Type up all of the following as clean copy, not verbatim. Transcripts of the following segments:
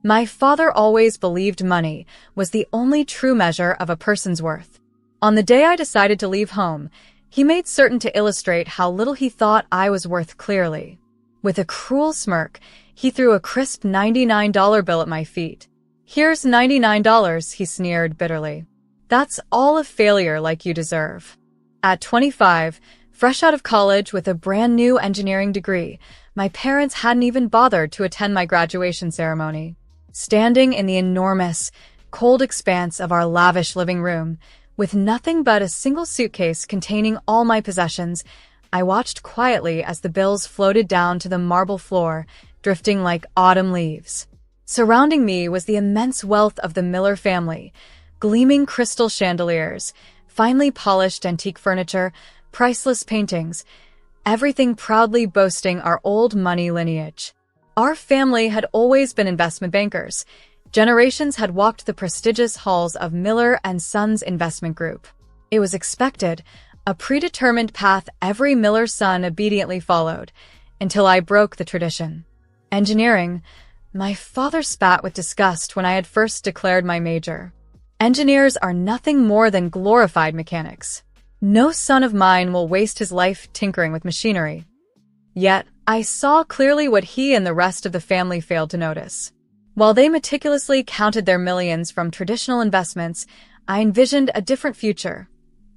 My father always believed money was the only true measure of a person's worth. On the day I decided to leave home, he made certain to illustrate how little he thought I was worth clearly. With a cruel smirk, he threw a crisp $99 bill at my feet. "Here's $99, he sneered bitterly. "That's all a failure like you deserve." At 25, fresh out of college with a brand new engineering degree, my parents hadn't even bothered to attend my graduation ceremony. Standing in the enormous, cold expanse of our lavish living room, with nothing but a single suitcase containing all my possessions, I watched quietly as the bills floated down to the marble floor, drifting like autumn leaves. Surrounding me was the immense wealth of the Miller family, gleaming crystal chandeliers, finely polished antique furniture, priceless paintings, everything proudly boasting our old money lineage. Our family had always been investment bankers. Generations had walked the prestigious halls of Miller and Sons Investment Group. It was expected, a predetermined path every Miller son obediently followed, until I broke the tradition. Engineering. My father spat with disgust when I had first declared my major. Engineers are nothing more than glorified mechanics. No son of mine will waste his life tinkering with machinery. Yet, I saw clearly what he and the rest of the family failed to notice. While they meticulously counted their millions from traditional investments, I envisioned a different future,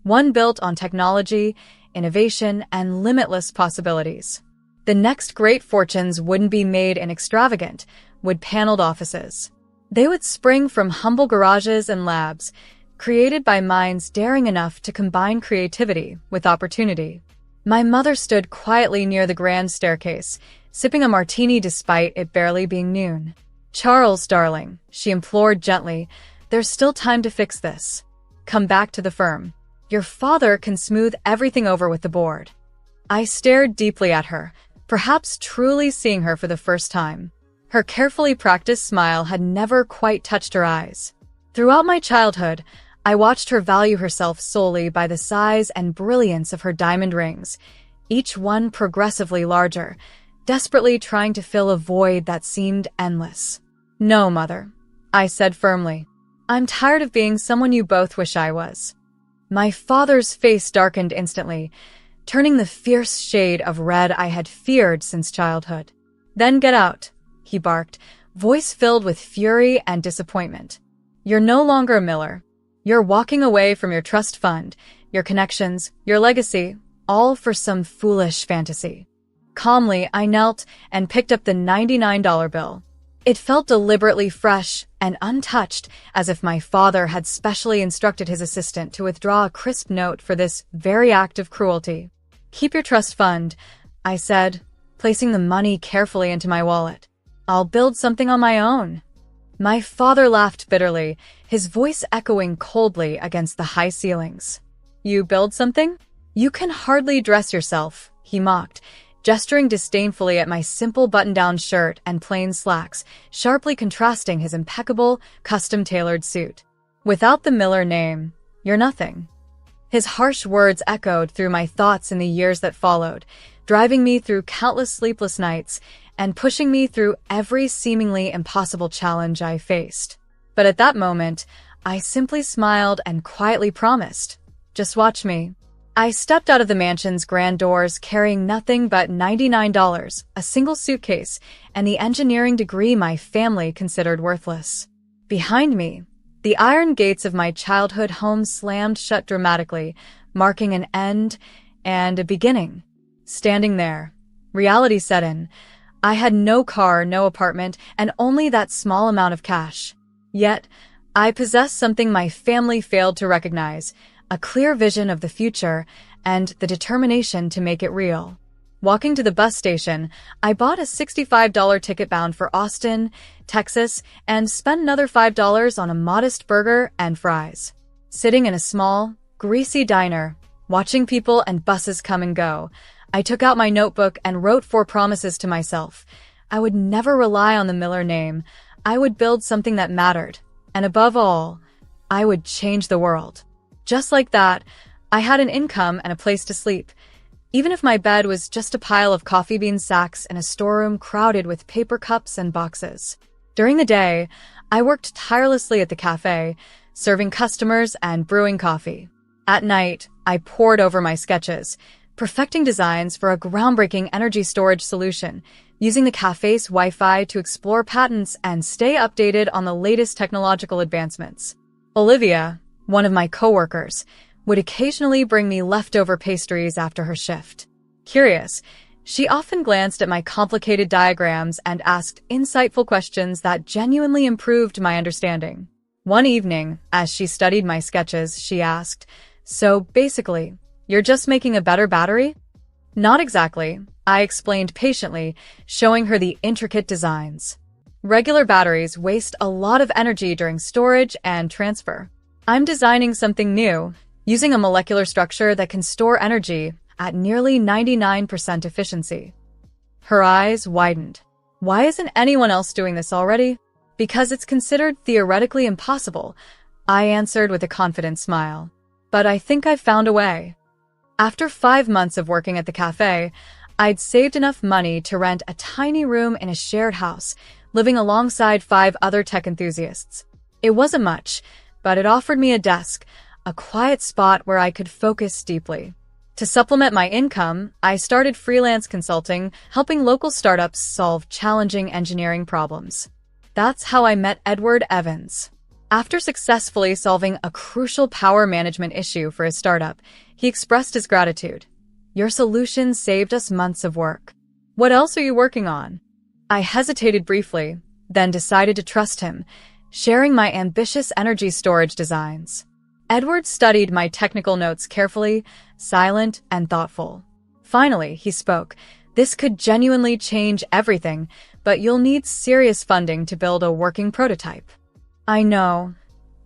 one built on technology, innovation, and limitless possibilities. The next great fortunes wouldn't be made in extravagant, wood-paneled offices. They would spring from humble garages and labs, created by minds daring enough to combine creativity with opportunity. My mother stood quietly near the grand staircase, sipping a martini despite it barely being noon. "Charles, darling," she implored gently, "there's still time to fix this. Come back to the firm. Your father can smooth everything over with the board." I stared deeply at her, perhaps truly seeing her for the first time. Her carefully practiced smile had never quite touched her eyes. Throughout my childhood, I watched her value herself solely by the size and brilliance of her diamond rings, each one progressively larger, desperately trying to fill a void that seemed endless. "No, Mother," I said firmly. "I'm tired of being someone you both wish I was." My father's face darkened instantly, turning the fierce shade of red I had feared since childhood. "Then get out," he barked, voice filled with fury and disappointment. "You're no longer a Miller. You're walking away from your trust fund, your connections, your legacy, all for some foolish fantasy." Calmly, I knelt and picked up the $99 bill. It felt deliberately fresh and untouched, as if my father had specially instructed his assistant to withdraw a crisp note for this very act of cruelty. "Keep your trust fund," I said, placing the money carefully into my wallet. "I'll build something on my own." My father laughed bitterly, his voice echoing coldly against the high ceilings. "You build something? You can hardly dress yourself," he mocked, gesturing disdainfully at my simple button-down shirt and plain slacks, sharply contrasting his impeccable, custom-tailored suit. "Without the Miller name, you're nothing." His harsh words echoed through my thoughts in the years that followed, driving me through countless sleepless nights and pushing me through every seemingly impossible challenge I faced. But at that moment, I simply smiled and quietly promised, "Just watch me." I stepped out of the mansion's grand doors carrying nothing but $99, a single suitcase, and the engineering degree my family considered worthless. Behind me, the iron gates of my childhood home slammed shut dramatically, marking an end and a beginning. Standing there, reality set in. I had no car, no apartment, and only that small amount of cash. Yet, I possessed something my family failed to recognize, a clear vision of the future and the determination to make it real. Walking to the bus station, I bought a $65 ticket bound for Austin, Texas, and spent another $5 on a modest burger and fries. Sitting in a small, greasy diner, watching people and buses come and go, I took out my notebook and wrote 4 promises to myself. I would never rely on the Miller name. I would build something that mattered. And above all, I would change the world. Just like that, I had an income and a place to sleep, even if my bed was just a pile of coffee bean sacks in a storeroom crowded with paper cups and boxes. During the day, I worked tirelessly at the cafe, serving customers and brewing coffee. At night, I pored over my sketches, perfecting designs for a groundbreaking energy storage solution, using the cafe's Wi-Fi to explore patents and stay updated on the latest technological advancements. Olivia, one of my coworkers, would occasionally bring me leftover pastries after her shift. Curious, she often glanced at my complicated diagrams and asked insightful questions that genuinely improved my understanding. One evening, as she studied my sketches, she asked, "So basically, you're just making a better battery?" "Not exactly," I explained patiently, showing her the intricate designs. "Regular batteries waste a lot of energy during storage and transfer. I'm designing something new, using a molecular structure that can store energy at nearly 99% efficiency." Her eyes widened. "Why isn't anyone else doing this already?" "Because it's considered theoretically impossible," I answered with a confident smile. "But I think I've found a way." After 5 months of working at the cafe, I'd saved enough money to rent a tiny room in a shared house, living alongside 5 other tech enthusiasts. It wasn't much, but it offered me a desk, a quiet spot where I could focus deeply. To supplement my income, I started freelance consulting, helping local startups solve challenging engineering problems. That's how I met Edward Evans. After successfully solving a crucial power management issue for his startup, he expressed his gratitude. "Your solution saved us months of work. What else are you working on?" I hesitated briefly, then decided to trust him, sharing my ambitious energy storage designs. Edward studied my technical notes carefully, silent and thoughtful. Finally, he spoke. "This could genuinely change everything, but you'll need serious funding to build a working prototype." "I know,"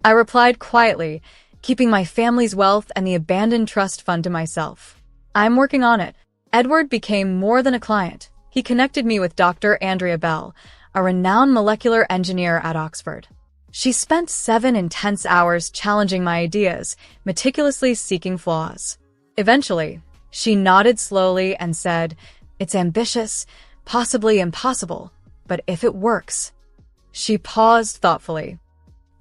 I replied quietly, keeping my family's wealth and the abandoned trust fund to myself. "I'm working on it." Edward became more than a client. He connected me with Dr. Andrea Bell, a renowned molecular engineer at Oxford. She spent 7 intense hours challenging my ideas, meticulously seeking flaws. Eventually, she nodded slowly and said, "It's ambitious, possibly impossible, but if it works." She paused thoughtfully.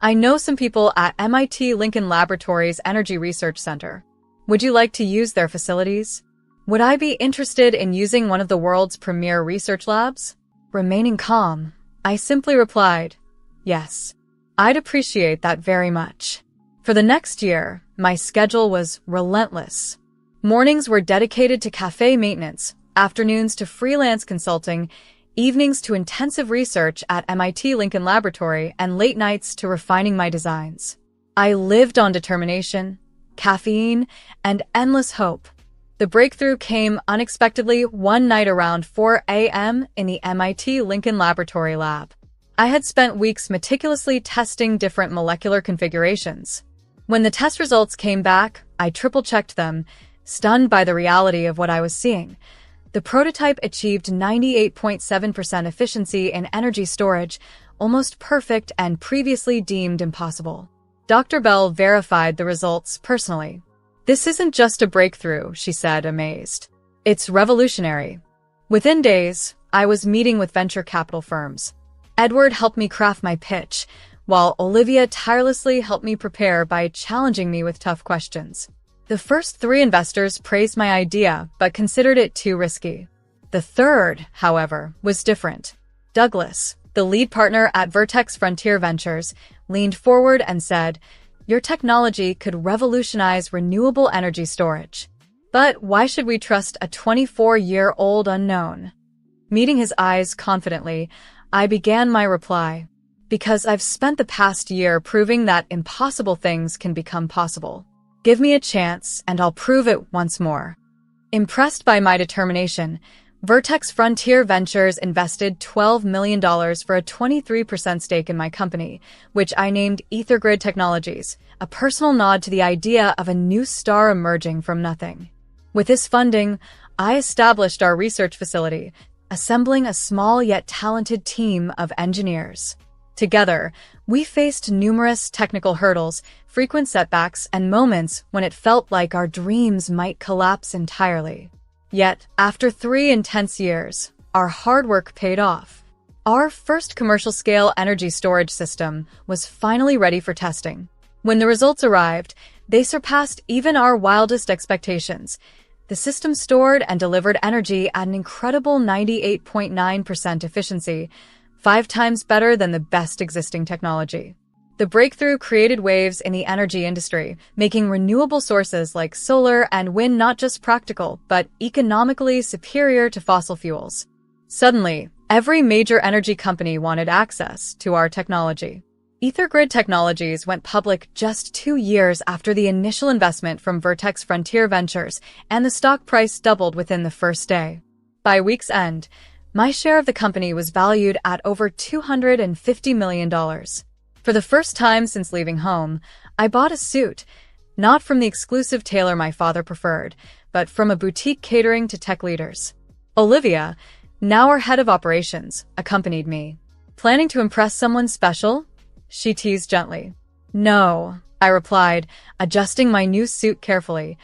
"I know some people at MIT Lincoln Laboratories Energy Research Center. Would you like to use their facilities? Would I be interested in using one of the world's premier research labs?" Remaining calm, I simply replied, "Yes. I'd appreciate that very much." For the next year, my schedule was relentless. Mornings were dedicated to cafe maintenance, afternoons to freelance consulting, evenings to intensive research at MIT Lincoln Laboratory, and late nights to refining my designs. I lived on determination, caffeine, and endless hope. The breakthrough came unexpectedly one night around 4 a.m. in the MIT Lincoln Laboratory lab. I had spent weeks meticulously testing different molecular configurations. When the test results came back, I triple-checked them, stunned by the reality of what I was seeing. The prototype achieved 98.7% efficiency in energy storage, almost perfect and previously deemed impossible. Dr. Bell verified the results personally. "This isn't just a breakthrough," she said, amazed. "It's revolutionary." Within days, I was meeting with venture capital firms. Edward helped me craft my pitch, while Olivia tirelessly helped me prepare by challenging me with tough questions. The first 3 investors praised my idea, but considered it too risky. The third, however, was different. Douglas, the lead partner at Vertex Frontier Ventures, leaned forward and said, "Your technology could revolutionize renewable energy storage." But why should we trust a 24-year-old unknown? Meeting his eyes confidently, I began my reply. "Because I've spent the past year proving that impossible things can become possible. Give me a chance, and I'll prove it once more." Impressed by my determination, Vertex Frontier Ventures invested $12 million for a 23% stake in my company, which I named EtherGrid Technologies, a personal nod to the idea of a new star emerging from nothing. With this funding, I established our research facility, assembling a small yet talented team of engineers. Together, we faced numerous technical hurdles, frequent setbacks, and moments when it felt like our dreams might collapse entirely. Yet, after 3 intense years, our hard work paid off. Our first commercial-scale energy storage system was finally ready for testing. When the results arrived, they surpassed even our wildest expectations. The system stored and delivered energy at an incredible 98.9% efficiency, 5 times better than the best existing technology. The breakthrough created waves in the energy industry, making renewable sources like solar and wind not just practical, but economically superior to fossil fuels. Suddenly, every major energy company wanted access to our technology. EtherGrid Technologies went public just 2 years after the initial investment from Vertex Frontier Ventures, and the stock price doubled within the first day. By week's end, my share of the company was valued at over $250 million. For the first time since leaving home, I bought a suit, not from the exclusive tailor my father preferred, but from a boutique catering to tech leaders. Olivia, now our head of operations, accompanied me. Planning to impress someone special? She teased gently. No, I replied, adjusting my new suit carefully,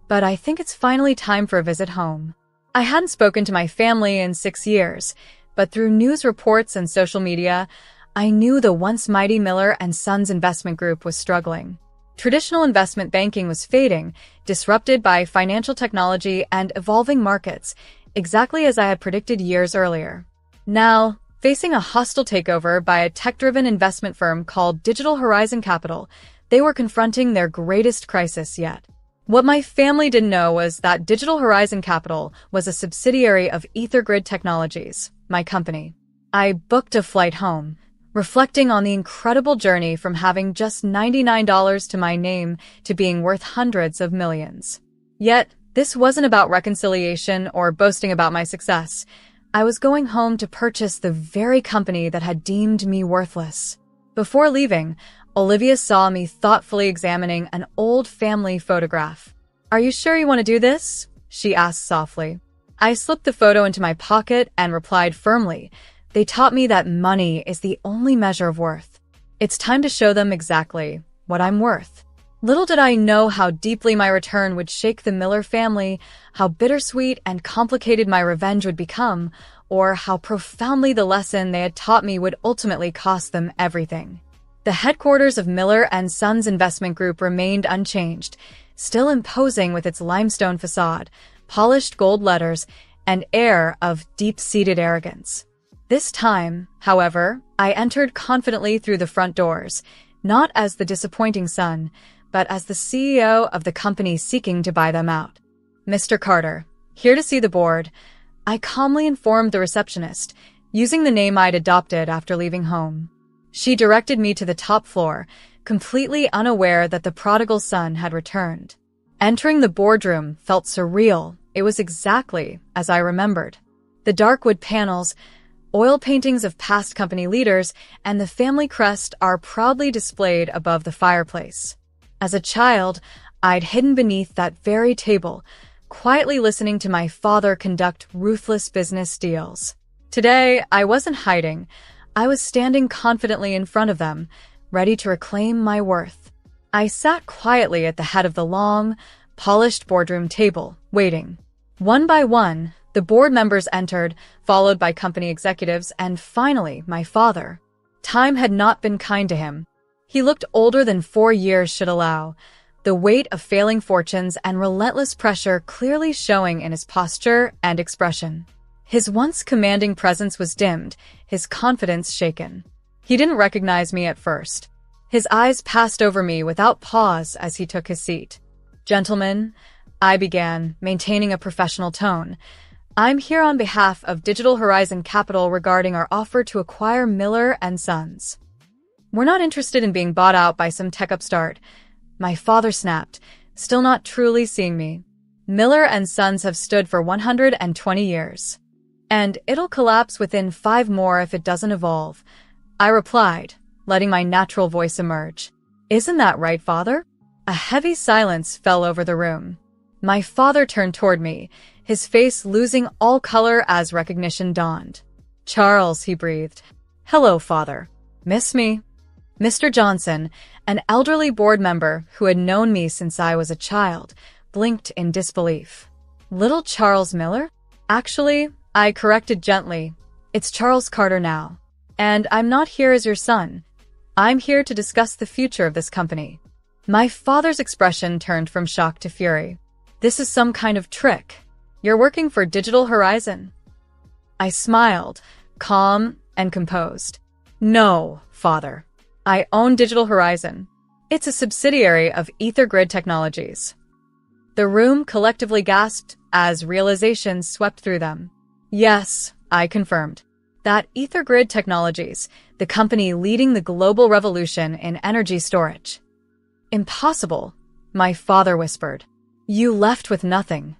but I think it's finally time for a visit home. I hadn't spoken to my family in 6 years, but through news reports and social media, I knew the once mighty Miller & Sons investment group was struggling. Traditional investment banking was fading, disrupted by financial technology and evolving markets, exactly as I had predicted years earlier. Now, facing a hostile takeover by a tech-driven investment firm called Digital Horizon Capital, they were confronting their greatest crisis yet. What my family didn't know was that Digital Horizon Capital was a subsidiary of EtherGrid Technologies, my company. I booked a flight home, reflecting on the incredible journey from having just $99 to my name to being worth hundreds of millions. Yet, this wasn't about reconciliation or boasting about my success. I was going home to purchase the very company that had deemed me worthless. Before leaving, Olivia saw me thoughtfully examining an old family photograph. "Are you sure you want to do this?" she asked softly. I slipped the photo into my pocket and replied firmly, "They taught me that money is the only measure of worth. It's time to show them exactly what I'm worth." Little did I know how deeply my return would shake the Miller family, how bittersweet and complicated my revenge would become, or how profoundly the lesson they had taught me would ultimately cost them everything. The headquarters of Miller & Sons Investment Group remained unchanged, still imposing with its limestone facade, polished gold letters, and air of deep-seated arrogance. This time, however, I entered confidently through the front doors, not as the disappointing son, but as the CEO of the company seeking to buy them out. "Mr. Carter, here to see the board," I calmly informed the receptionist, using the name I'd adopted after leaving home. She directed me to the top floor, completely unaware that the prodigal son had returned. Entering the boardroom felt surreal. It was exactly as I remembered. The dark wood panels, oil paintings of past company leaders, and the family crest are proudly displayed above the fireplace. As a child, I'd hidden beneath that very table, quietly listening to my father conduct ruthless business deals. Today, I wasn't hiding. I was standing confidently in front of them, ready to reclaim my worth. I sat quietly at the head of the long, polished boardroom table, waiting. One by one, the board members entered, followed by company executives, and finally, my father. Time had not been kind to him. He looked older than 4 years should allow, the weight of failing fortunes and relentless pressure clearly showing in his posture and expression. His once commanding presence was dimmed, his confidence shaken. He didn't recognize me at first. His eyes passed over me without pause as he took his seat. "Gentlemen," I began, maintaining a professional tone, "I'm here on behalf of Digital Horizon Capital regarding our offer to acquire Miller & Sons. We're not interested in being bought out by some tech upstart," my father snapped, still not truly seeing me. "Miller & Sons have stood for 120 years. And it'll collapse within 5 more if it doesn't evolve," I replied, letting my natural voice emerge. "Isn't that right, Father?" A heavy silence fell over the room. My father turned toward me, his face losing all color as recognition dawned. "Charles," he breathed. "Hello, Father. Miss me?" Mr. Johnson, an elderly board member who had known me since I was a child, blinked in disbelief. "Little Charles Miller?" "Actually," I corrected gently, It's Charles Carter now. And I'm not here as your son. I'm here to discuss the future of this company. My father's expression turned from shock to fury. This is some kind of trick. You're working for Digital Horizon? I smiled, calm and composed. No, father. I own Digital Horizon. It's a subsidiary of EtherGrid Technologies. The room collectively gasped as realizations swept through them. Yes, I confirmed. That EtherGrid Technologies, the company leading the global revolution in energy storage. Impossible, my father whispered. You left with nothing.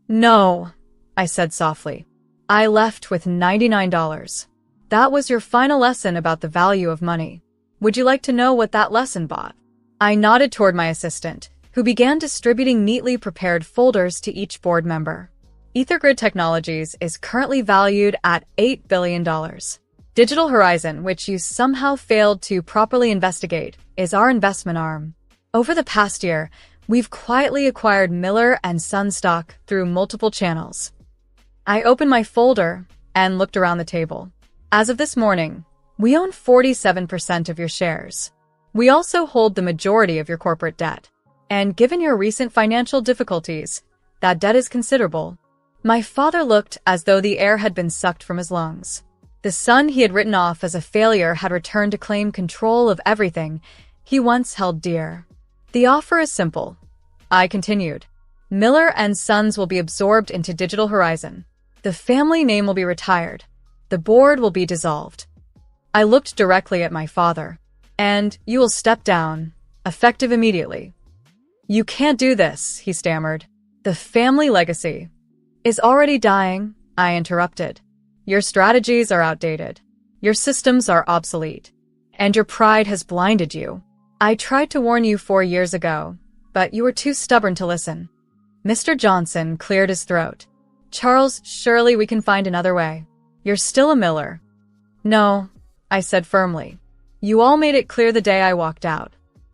No, I said softly. I left with $99. That was your final lesson about the value of money. Would you like to know what that lesson bought? I nodded toward my assistant, who began distributing neatly prepared folders to each board member. EtherGrid Technologies is currently valued at $8 billion. Digital Horizon, which you somehow failed to properly investigate, is our investment arm. Over the past year, we've quietly acquired Miller & Son stock through multiple channels. I opened my folder and looked around the table. As of this morning, we own 47% of your shares. We also hold the majority of your corporate debt. And given your recent financial difficulties, that debt is considerable. My father looked as though the air had been sucked from his lungs. The son he had written off as a failure had returned to claim control of everything he once held dear. The offer is simple, I continued. Miller & Sons will be absorbed into Digital Horizon. The family name will be retired. The board will be dissolved. I looked directly at my father. And you will step down, effective immediately. You can't do this, he stammered. The family legacy is already dying, I interrupted. Your strategies are outdated. Your systems are obsolete. And your pride has blinded you. I tried to warn you 4 years ago, but you were too stubborn to listen. Mr. Johnson cleared his throat. Charles, surely we can find another way. You're still a Miller. No, I said firmly. You all made it clear the day I walked out.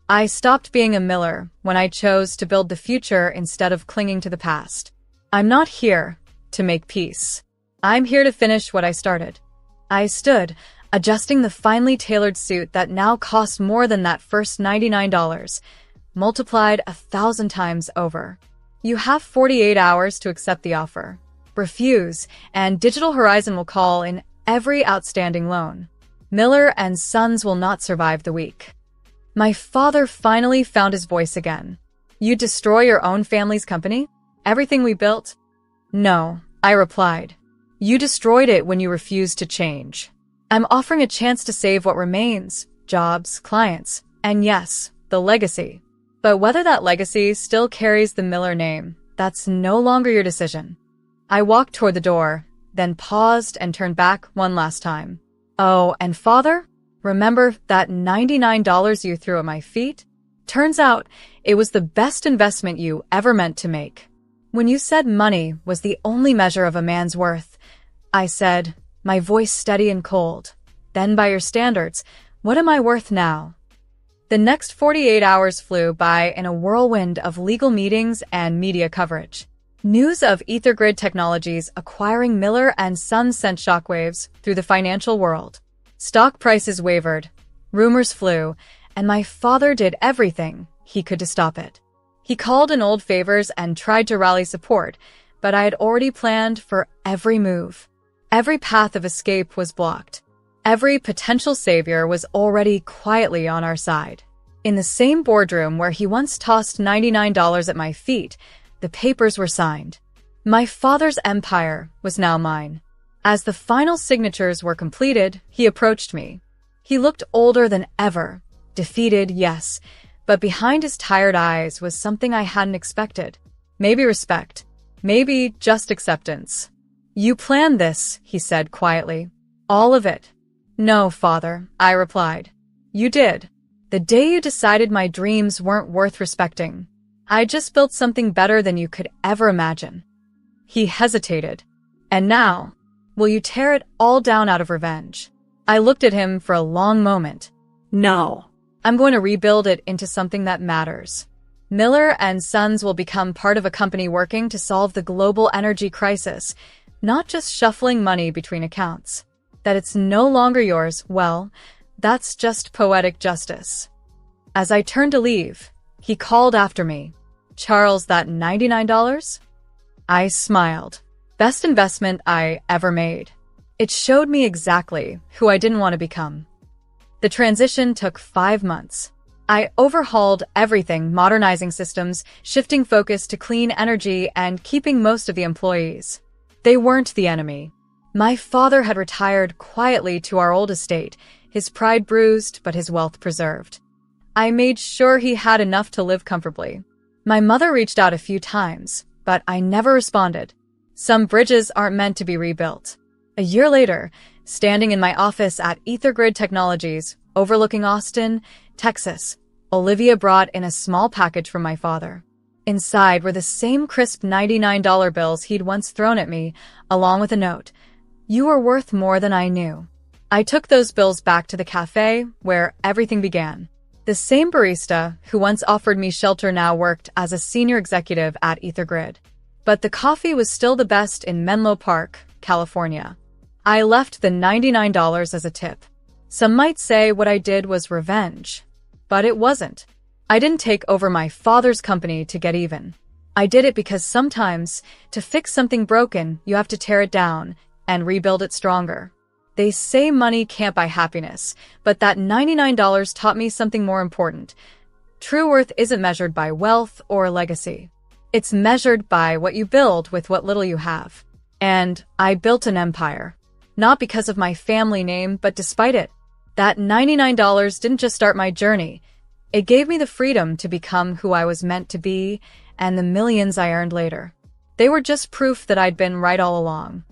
I stopped being a Miller when I chose to build the future instead of clinging to the past. I'm not here to make peace. I'm here to finish what I started. I stood, adjusting the finely tailored suit that now cost more than that first $99, multiplied 1,000 times over. You have 48 hours to accept the offer. Refuse, and Digital Horizon will call in every outstanding loan. Miller & Sons will not survive the week. My father finally found his voice again. You destroy your own family's company? Everything we built? No, I replied. You destroyed it when you refused to change. I'm offering a chance to save what remains, jobs, clients, and yes, the legacy. But whether that legacy still carries the Miller name, that's no longer your decision. I walked toward the door, then paused and turned back one last time. Oh, and father, remember that $99 you threw at my feet? Turns out, it was the best investment you ever meant to make. When you said money was the only measure of a man's worth, I said, my voice steady and cold. Then by your standards, what am I worth now? The next 48 hours flew by in a whirlwind of legal meetings and media coverage. News of EtherGrid Technologies acquiring Miller & Sons sent shockwaves through the financial world. Stock prices wavered, rumors flew, and my father did everything he could to stop it. He called in old favors and tried to rally support, but I had already planned for every move. Every path of escape was blocked. Every potential savior was already quietly on our side. In the same boardroom where he once tossed $99 at my feet, the papers were signed. My father's empire was now mine. As the final signatures were completed, he approached me. He looked older than ever. Defeated, yes, but behind his tired eyes was something I hadn't expected. Maybe respect. Maybe just acceptance. You planned this, he said quietly. All of it. No, father, I replied. You did. The day you decided my dreams weren't worth respecting. I just built something better than you could ever imagine. He hesitated. And now, will you tear it all down out of revenge? I looked at him for a long moment. No. I'm going to rebuild it into something that matters. Miller & Sons will become part of a company working to solve the global energy crisis, not just shuffling money between accounts. That it's no longer yours, well, that's just poetic justice. As I turned to leave, he called after me. Charles, that $99? I smiled. Best investment I ever made. It showed me exactly who I didn't want to become. The transition took 5 months. I overhauled everything, modernizing systems, shifting focus to clean energy, and keeping most of the employees. They weren't the enemy. My father had retired quietly to our old estate, his pride bruised but his wealth preserved. I made sure he had enough to live comfortably. My mother reached out a few times, but I never responded. Some bridges aren't meant to be rebuilt. A year later, standing in my office at EtherGrid Technologies, overlooking Austin, Texas, Olivia brought in a small package from my father. Inside were the same crisp $99 bills he'd once thrown at me, along with a note. "You are worth more than I knew." I took those bills back to the cafe, where everything began. The same barista who once offered me shelter now worked as a senior executive at EtherGrid. But the coffee was still the best in Menlo Park, California. I left the $99 as a tip. Some might say what I did was revenge, but it wasn't. I didn't take over my father's company to get even. I did it because sometimes, to fix something broken, you have to tear it down and rebuild it stronger. They say money can't buy happiness, but that $99 taught me something more important. True worth isn't measured by wealth or legacy. It's measured by what you build with what little you have. And I built an empire. Not because of my family name, but despite it. That $99 didn't just start my journey. It gave me the freedom to become who I was meant to be, and the millions I earned later. They were just proof that I'd been right all along.